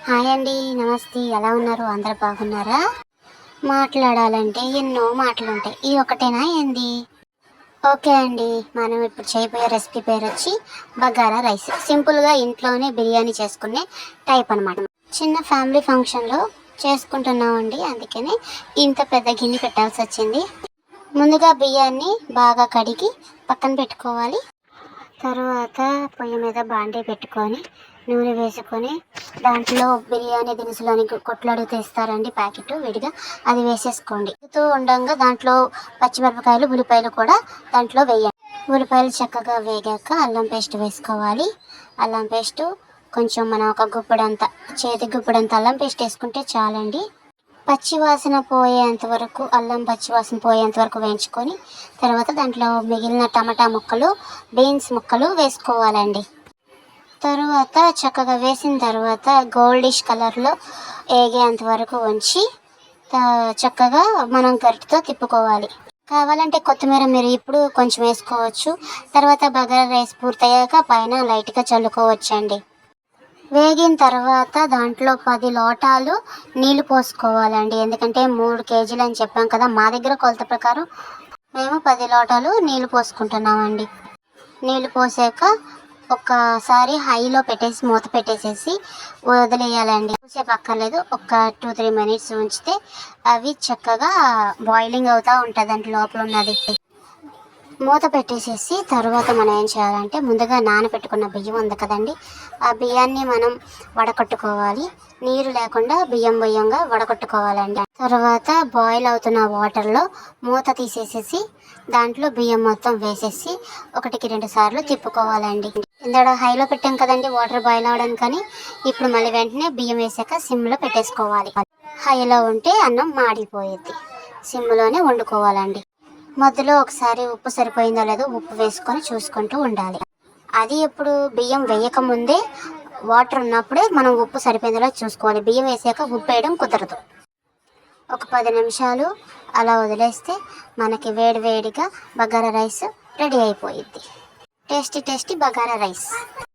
Hi అండి, నమస్తే. ఎలా ఉన్నారు? అందరు బాగున్నారా? మాట్లాడాలంటే ఎన్నో మాటలుంటాయి. ఈ ఒకటేనా ఏంది? ఓకే అండి. మనం ఇప్పుడు చేయబోయే రెసిపీ పేరు వచ్చి బగారా రైస్. సింపుల్గా ఇంట్లోనే బిర్యానీ చేసుకునే టైప్ అనమాట. చిన్న ఫ్యామిలీ ఫంక్షన్లో చేసుకుంటున్నామండి, అందుకని ఇంత పెద్ద గిన్నె పెట్టాల్సి వచ్చింది. ముందుగా బియ్యాన్ని బాగా కడిగి పక్కన పెట్టుకోవాలి. తర్వాత పొయ్యి మీద బాండీ పెట్టుకొని నూనె వేసుకొని దాంట్లో బిర్యానీ దినుసులని కొట్లాడి తీస్తారండి, ప్యాకెట్ విడిగా, అది వేసేసుకోండి. వేస్తూ ఉండగా దాంట్లో పచ్చిమిరపకాయలు ఉల్లిపాయలు కూడా దాంట్లో వేయండి. ఉల్లిపాయలు చక్కగా వేగాక అల్లం పేస్ట్ వేసుకోవాలి. అల్లం పేస్ట్ కొంచెం మనం ఒక గుప్పెడంత, చేతి గుప్పెడంత అల్లం పేస్ట్ వేసుకుంటే చాలండి. పచ్చివాసన పోయేంత వరకు, అల్లం పచ్చివాసన పోయేంత వరకు వేయించుకొని తర్వాత దాంట్లో మిగిలిన టమాటా ముక్కలు, బీన్స్ ముక్కలు వేసుకోవాలండి. తరువాత చక్కగా వేసిన తర్వాత గోల్డిష్ కలర్లో వేగేంత వరకు ఉంచి చక్కగా మనం గరిటెతో తిప్పుకోవాలి. కావాలంటే కొత్తిమీర మీరు ఇప్పుడు కొంచెం వేసుకోవచ్చు. తర్వాత బగారా రైస్ పూర్తయ్యాక పైన లైట్గా చల్లుకోవచ్చండి. వేగిన తర్వాత దాంట్లో 10 లోటాలు నీళ్లు పోసుకోవాలండి. ఎందుకంటే 3 కేజీలు అని చెప్పాం కదా, మా దగ్గర కొలత ప్రకారం మేము 10 లోటాలు నీళ్లు పోసుకుంటున్నామండి. నీళ్లు పోసాక ఒక్కసారి హైలో పెట్టేసి మూత పెట్టేసేసి వదిలేయాలండి. సేపు అక్కర్లేదు, ఒక 2-3 మినిట్స్ ఉంచితే అవి చక్కగా బాయిలింగ్ అవుతూ ఉంటుంది అంటే లోపల ఉన్నది. మూత పెట్టేసేసి తర్వాత మనం ఏం చేయాలంటే, ముందుగా నానబెట్టుకున్న బియ్యం ఉంది కదండి, ఆ బియ్యాన్ని మనం వడకట్టుకోవాలి. నీరు లేకుండా బియ్యంగా వడకట్టుకోవాలండి. తర్వాత బాయిల్ అవుతున్న వాటర్లో మూత తీసేసేసి దాంట్లో బియ్యం మొత్తం వేసేసి 1-2 సార్లు తిప్పుకోవాలండి. ఇందాక హైలో పెట్టాం కదండి వాటర్ బాయిల్ అవడానికి, కానీ ఇప్పుడు మళ్ళీ వెంటనే బియ్యం వేసాక సిమ్లో పెట్టేసుకోవాలి. హైలో ఉంటే అన్నం మాడిపోయేది, సిమ్లోనే వండుకోవాలండి. మధ్యలో ఒకసారి ఉప్పు సరిపోయిందో లేదో ఉప్పు వేసుకొని చూసుకుంటూ ఉండాలి. అది ఎప్పుడు బియ్యం వేయకముందే, వాటర్ ఉన్నప్పుడే మనం ఉప్పు సరిపోయిందో చూసుకోవాలి. బియ్యం వేసాక ఉప్పు వేయడం కుదరదు. ఒక 10 నిమిషాలు అలా వదిలేస్తే మనకి వేడివేడిగా బగారా రైస్ రెడీ అయిపోయింది. Tasty bagara rice.